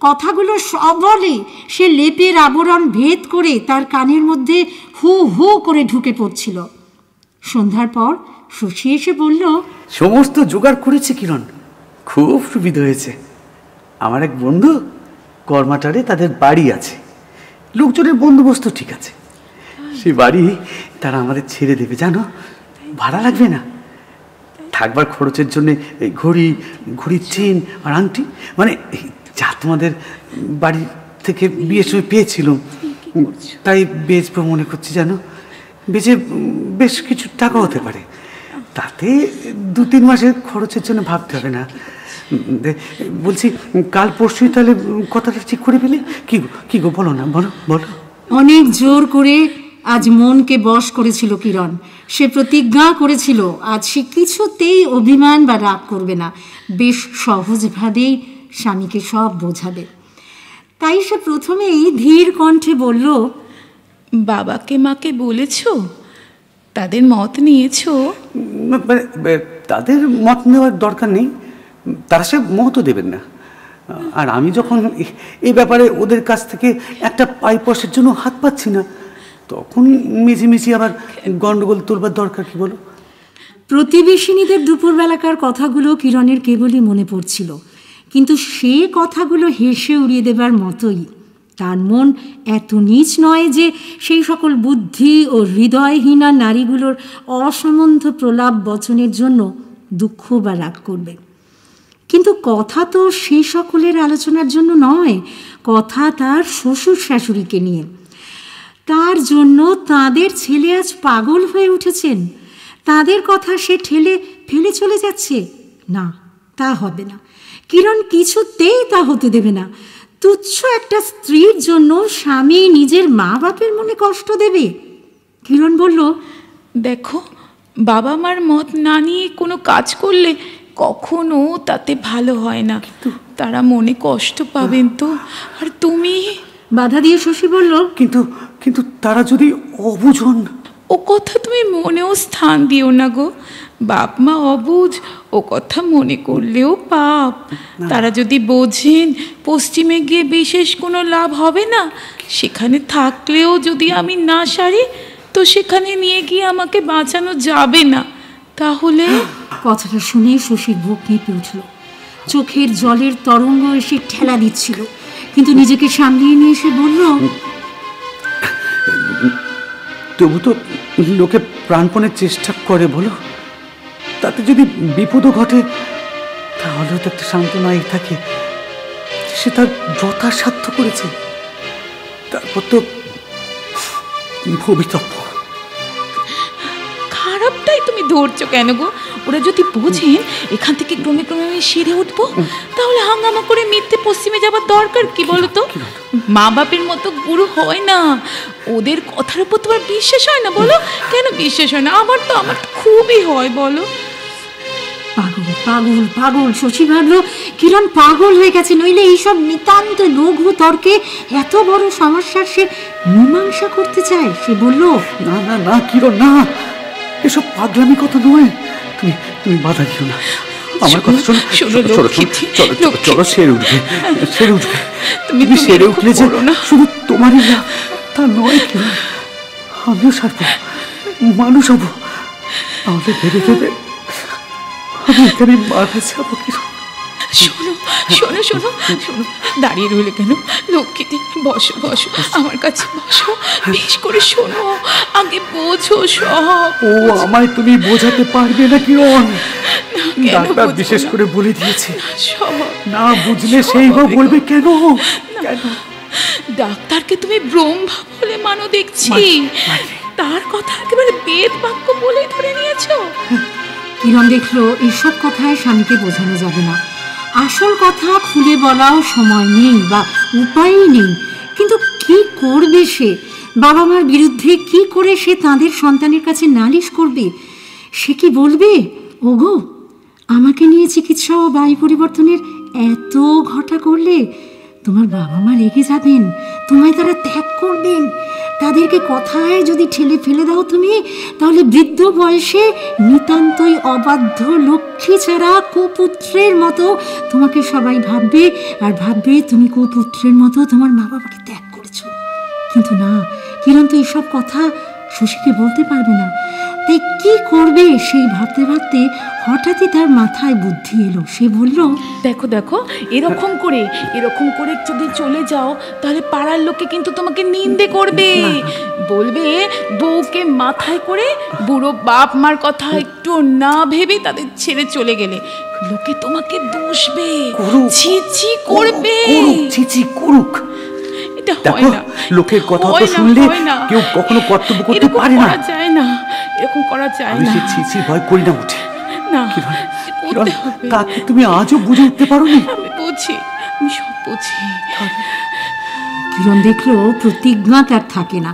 কথাগুলো সবলে সে লেপের আবরণ ভেদ করে তার কানের মধ্যে হু হু করে ঢুকে পড়ছিল। সন্ধ্যার পর শশী এসে বলল, সমস্ত জোগাড় করেছে কিরণ, খুব সুবিধা হয়েছে। আমার এক বন্ধু কর্মাটারে তাদের বাড়ি আছে, লোকজনের বন্দোবস্ত ঠিক আছে, সে বাড়ি তারা আমাদের ছেড়ে দেবে, জানো, ভাড়া লাগবে না। থাকবার খরচের জন্য ঘড়ির চেন আর আংটি, মানে যা তোমাদের বাড়ি থেকে বিয়ের সময় পেয়েছিলাম, তাই বেচবো মনে করছি, জানো, বেচে বেশ কিছু টাকা হতে পারে, তাতে 2-3 মাসের খরচের জন্য ভাবতে হবে না। বলছি কাল পরশুই তাহলে কথাটা ঠিক করে ফেলে, কি গো বলো না, বলো। অনেক জোর করে আজ মনকে বশ করেছিল কিরণ। সে প্রতিজ্ঞা করেছিল আজ সে কিছুতেই অভিমান বা রাগ করবে না, বেশ সহজভাবেই স্বামীকে সব বোঝাবে। তাই সে প্রথমেই ধীর কণ্ঠে বলল, বাবাকে মাকে বলেছো? তাদের মত নিয়েছো? তাদের মত নেওয়ার দরকার নেই, তারা সে মতও দেবেন না। আর আমি যখন এই ব্যাপারে ওদের কাছ থেকে একটা পাইপসের জন্য হাত পাচ্ছি না, তখন মিছিমিছি আবার গন্ডগোল তুলবার দরকার কি বলো? প্রতিবেশিনীদের দুপুরবেলাকার কথাগুলো কিরণের কেবলই মনে পড়ছিল, কিন্তু সে কথাগুলো হেসে উড়িয়ে দেবার মতোই। তার মন এত নীচ নয় যে সেই সকল বুদ্ধি ও হৃদয়হীনা নারীগুলোর অসমন্ধ প্রলাপ বচনের জন্য দুঃখ বা রাগ করবে। কিন্তু কথা তো সে সকলের আলোচনার জন্য নয়, কথা তার শ্বশুর শাশুড়িকে নিয়ে। তার জন্য তাদের ছেলে আজ পাগল হয়ে উঠেছেন, তাদের কথা সে ঠেলে ফেলে চলে যাচ্ছে? না, তা হবে না। কিরণ কিছুতেই তা হতে দেবে না। তুচ্ছ একটা স্ত্রীর জন্য স্বামী নিজের মা বাপের মনে কষ্ট দেবে? কিরণ বলল, দেখো, বাবা মার মত না নিয়ে কোনো কাজ করলে কখনো তাতে ভালো হয় না। তারা মনে কষ্ট পাবেন তো। আর তুমি? বাধা দিয়ে শশী বলল, কিন্তু তারা যদি অবুঝন। ও কথা তুমি মনেও স্থান দিও না গো। বাপ মা অবুঝ, ও কথা মনে করলেও পাপ। তারা যদি বোঝেন পশ্চিমে গিয়ে বিশেষ কোনো লাভ হবে না, সেখানে থাকলেও যদি আমি না সারি, তো সেখানে নিয়ে গিয়ে আমাকে বাঁচানো যাবে না, তাহলে? কথাটা শুনে শশীর বুক কেঁপে উঠল। চোখের জলের তরঙ্গ এসে ঠেলা দিচ্ছিল, কিন্তু নিজেকে সামলিয়ে নিয়ে এসে বলল, তবু তো লোকে প্রাণপণে চেষ্টা করে, বলো। তাতে যদি বিপদও ঘটে, তাহলেও তো একটা সান্ত্বনাই থাকে, সে তার যথাসাধ্য করেছে। তারপর তো ভবিতব্য। খারাপটাই তুমি ধরছো কেন গো? ওরা যদি বোঝেন এখান থেকে ক্রমে ক্রমে আমি সেরে উঠবো, তাহলে হাঙ্গামা করে মিথ্যে পশ্চিমে যাবার দরকার কি বলো তো? মা বাপের মতো গুরু হয় না। ওদের কথার উপর তোমার বিশ্বাস হয় না? বলো, কেন বিশ্বাস হয় না? আমার তো খুবই হয়, বলো। পাগল পাগল পাগল। শশী ভাবল কিরণ পাগল হয়ে গেছে, নইলে এইসব নিতান্ত লঘু তর্কে এত বড় সমস্যার সে মীমাংসা করতে চায়। সে বলল, না না না কিরণ, না, এসব পাগলামি কথা নয়। তুমি বাধা দিও না। আমার কথা শোনো। চলো, সেরে উঠবে। তুমি সেরে উঠলে যে শুধু তোমারই লাভ তা নয় কিরণ, আমিও সারবো, মানুষ হবো। আমাদের ভেবে ভেবে আমি এখানে মারা যাবো কিরণ। শোনো, দাঁড়িয়ে রইলে কেন? লক্ষ্মীটি, বসো আমার কাছে বসো, বেশ করে শোনো, আগে বোঝো সব। ও আমায় তুমি বোঝাতে পারবে না কিরণ। ডাক্তার বিশেষ করে বলে দিয়েছে, না বুঝলে সেই বলবে কেন। ডাক্তারকে তুমি ব্রহ্মা বলে মানো দেখছি, তার কথা একেবারে বেদ বাক্য বলে ধরে নিয়েছো। কিরণ দেখলো এইসব কথায় স্বামীকে বোঝানো যাবে না। আসল কথা খুলে বলাও সময় নেই বা উপায়ই নেই। কিন্তু কি করবে সে? বাবা মার বিরুদ্ধে কি করে সে তাদের সন্তানের কাছে নালিশ করবে? সে কি বলবে, ওগো আমাকে নিয়ে চিকিৎসা ও বায়ু পরিবর্তনের এত ঘটা করলে তোমার বাবা মা রেগে যাবেন, তোমায় তারা ত্যাগ করবেন। তাদেরকে কথায় যদি ঠেলে ফেলে দাও তুমি, তাহলে বৃদ্ধ বয়সে নিতান্তই অবাধ্য লক্ষ্মী ছাড়া কুপুত্রের মতো তোমাকে সবাই ভাববে, আর ভাববে তুমি কুপুত্রের মতো তোমার মা বাবাকে ত্যাগ করেছো। কিন্তু না, কিরণ তো এসব কথা শশীকে বলতে পারবে না। তাই কি করবে সেই ভাবতে ভাবতে হঠাৎই তার মাথায় বুদ্ধি এলো। সে বলল, দেখো, এরকম করে যদি চলে যাও, তাহলে পাড়ার লোকে কিন্তু তোমাকে নিন্দে করবে। বলবে বউকে মাথায় করে বুড়ো বাপ মার কথা একটু না ভেবে তাদের ছেড়ে চলে গেলে। লোকে তোমাকে দোষবে, ছি করবে। করুক। এটা হয় না। লোকের কথা তো শুনলে কেউ কখনো কর্তব্য করতে পারে না। এরকম করা যায় না। ছি ভয় করি না উঠে। না, তাকে তুমি আজও বুঝে উঠতে পারো না। আমি সব বুঝি। কিরণ দেখলো প্রতিজ্ঞা তার থাকে না,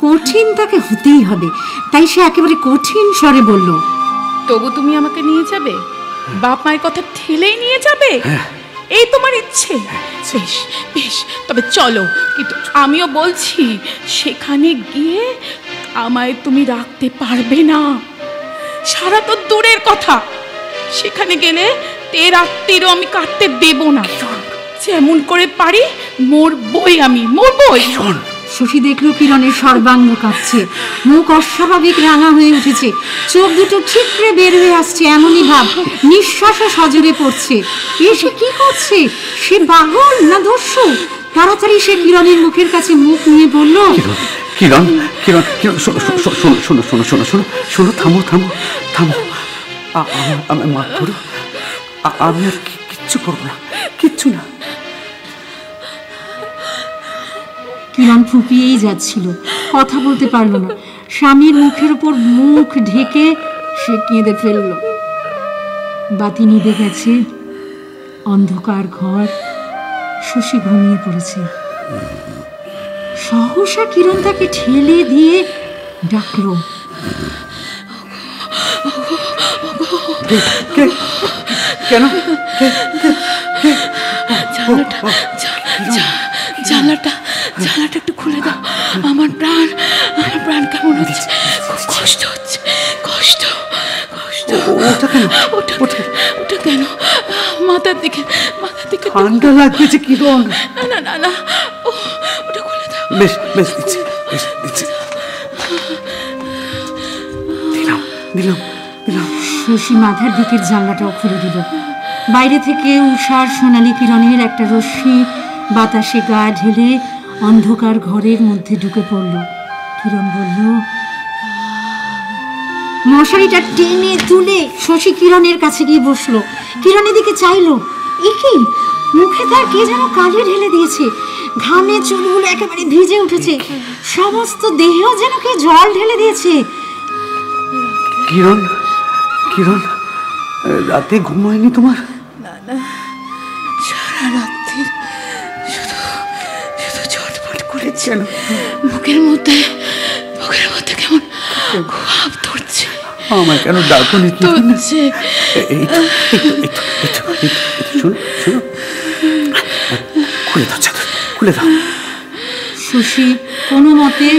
কঠিন তাকে হতেই হবে। তাই সে একেবারে কঠিন স্বরে বলল, তবু তুমি আমাকে নিয়ে যাবে? বাপ মায়ের কথা ঠেলেই নিয়ে যাবে? এই তোমার ইচ্ছে? বেশ, তবে চলো। কিন্তু আমিও বলছি, সেখানে গিয়ে আমায় তুমি রাখতে পারবে না। সারা তো দূরের কথা, সেখানে গেলে রাত্রিরও আমি কাটতে দেব না। যেমন করে পারি মরবই। শশী দেখলো কিরণের সর্বাঙ্গ কাঁপছে, মুখ অস্বাভাবিক রাঙা হয়ে উঠেছে, চোখ দুটো ঠিকরে বের হয়ে আসছে, এমনই ভাব, নিঃশ্বাসও সজোরে পড়ছে। সে কি করছে? সে পাগল না দস্যু? তাড়াতাড়ি সে কিরণের মুখের কাছে মুখ নিয়ে বলল, কিরণ, শোনো, থামো। আমি মাফ করো, আমি আর কিচ্ছু করবো না, কিচ্ছু না। কিরণ ফুপিয়েই যাচ্ছিল, কথা বলতে পারল না। স্বামীর মুখের উপর মুখ ঢেকে সে কেঁদে ফেলল। বাতি নিভে গেছে, অন্ধকার ঘর, শশী ঘুমিয়ে পড়েছে। সহসা কিরণ তাকে ঠেলে দিয়ে ডাকলো, কেন? জানলাটা একটু খুলে দাও। আমার প্রাণ কেমন হচ্ছে, খুব কষ্ট হচ্ছে, কষ্ট। ওটা কেন? মাথার দিকে ঠান্ডা লাগবে যে কিরণ। না, ওটা খুলে দাও। বেশ দিচ্ছি। দিলাম। শশী মাথার দিকের জানলাটাও খুলে দিল। বাইরে থেকে উষার সোনালী কিরণের একটা রশ্মি বাতাসে গা ঢেলে অন্ধকার ঘরের মধ্যে ঢুকে পড়ল। কিরণ বলল, মশারিটা টেনে তুলে শশী কিরণের কাছে গিয়ে বসলো। কিরণের দিকে চাইলো, একি মুখে তার কে যেন কালি ঢেলে দিয়েছে। ঘামে চুলগুলো একেবারে ভিজে উঠেছে, সমস্ত দেহ যেন কে জল ঢেলে দিয়েছে। কিরণ, রাতে ঘুম হয়নি তোমার? না, সারা রাত্রি শুধু ছটফট করেছে। বুকের মধ্যে কেমন ভাব ধরছে। আমার কেন ডাকুনি? শোনো, খুলে দাও। শশী কোনো মতে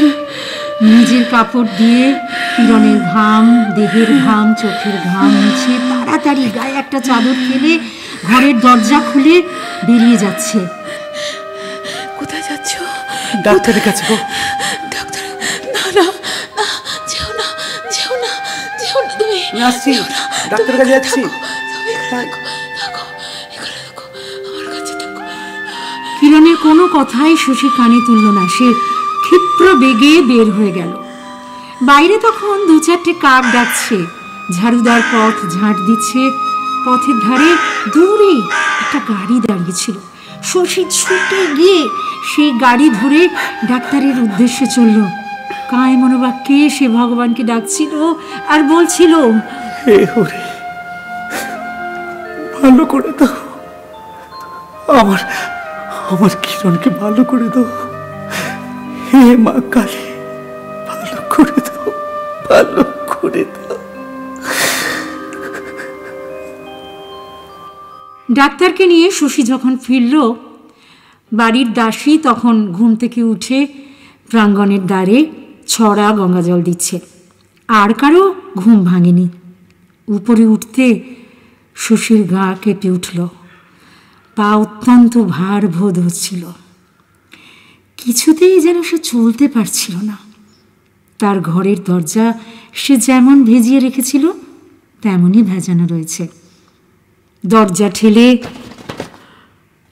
নিজের কাপড় দিয়ে কিরণের ঘাম, দেহের ঘাম, চোখের ঘাম মুছে তাড়াতাড়ি গায়ে একটা চাদর ফেলে ঘরের দরজা খুলে বেরিয়ে যাচ্ছে। কোথায় যাচ্ছ? ডাক্তারের কাছে। ডাক্তার? না, যেও না তুমি। আসছি, ডাক্তারের কাছে যাচ্ছি। কিরণের কোনো কথাই শশী কানে তুলল না। সে ক্ষিপ্র বেগে বের হয়ে গেল। বাইরে তখন 2-4টে কাক ডাকছে, ঝাড়ুদার পথ ঝাঁট দিচ্ছে। পথের ধারে দূরে একটা গাড়ি দাঁড়িয়েছিল। শশী ছুটে গিয়ে সেই গাড়ি ধরে ডাক্তারের উদ্দেশ্যে চলল। কায় মনোবাক্যে সে ভগবানকে ডাকছিল আর বলছিল, হে হরি, ভালো করে দাও, আমার কিরণকে ভালো করে দাও। হে মা কালী, ভালো করে দাও। ডাক্তারকে নিয়ে শশী যখন ফিরল, বাড়ির দাসী তখন ঘুম থেকে উঠে প্রাঙ্গণের দ্বারে ছড়া গঙ্গাজল দিচ্ছে। আর কারো ঘুম ভাঙেনি। উপরে উঠতে শশীর গা কেঁপে উঠল, পা অত্যন্ত ভার বোধ হচ্ছিল। কিছুতেই যেন সে চলতে পারছিল না। তার ঘরের দরজা সে যেমন ভেজিয়ে রেখেছিল তেমনই ভেজানো রয়েছে। দরজা ঠেলে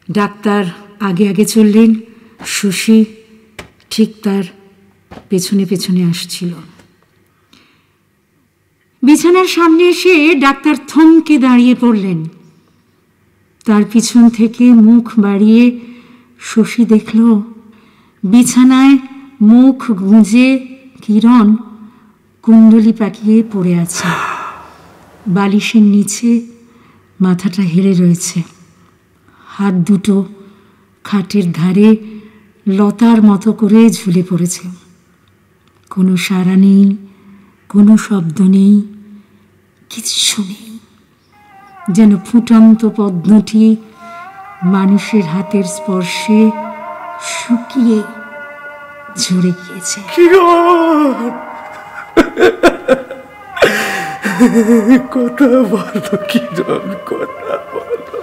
ডাক্তার আগে চললেন, শশী ঠিক তার পেছনে আসছিল। বিছানার সামনে এসে ডাক্তার থমকে দাঁড়িয়ে পড়লেন। তার পিছন থেকে মুখ বাড়িয়ে শশী দেখল বিছানায় মুখ গুঁজে কিরণ কুণ্ডলি পাকিয়ে পড়ে আছে। বালিশের নিচে মাথাটা হেরে রয়েছে। হাত দুটো খাটের ধারে লতার মতো করে ঝুলে পড়েছে। কোনো সাড়া নেই, কোনো শব্দ নেই, কিচ্ছু নেই। যেন ফুটন্ত পদ্মটি মানুষের হাতের স্পর্শে শুকিয়ে ঝরে গিয়েছে। কথা বলো কিরণ, কথা বলো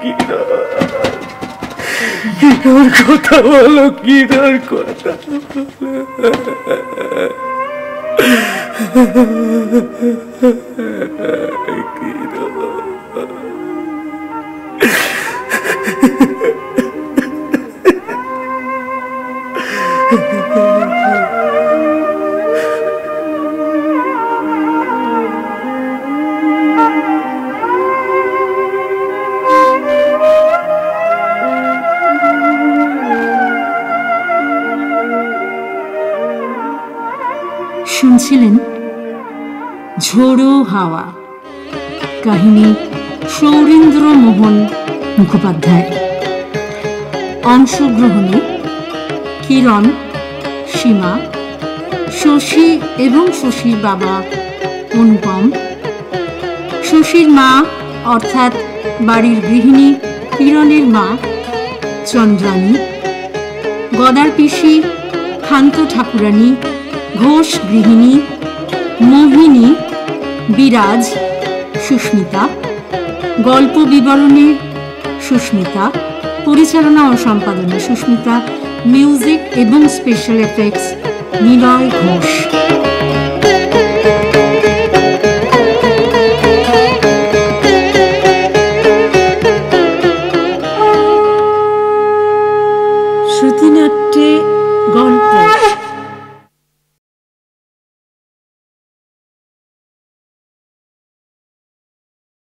কিরণ, কথা বলো কিরণ, কথা শুনছিলেন ঝোড়ো হাওয়া। কাহিনী সৌরেন্দ্র মোহন মুখোপাধ্যায়। অংশগ্রহণে কিরণ, সীমা, শশী এবং শশীর বাবা অনুপম, শশীর মা অর্থাৎ বাড়ির গৃহিণী কিরণের মা চন্দ্রানী, গদার পিসি ক্ষান্ত ঠাকুরানী, ঘোষ গৃহিণী, মোহিনী, বিরাজ, সুস্মিতা। গল্প বিবরণে সুস্মিতা, পরিচালনা ও সম্পাদনা সুস্মিতা, মিউজিক এবং স্পেশাল এফেক্টস নিলয় ঘোষ।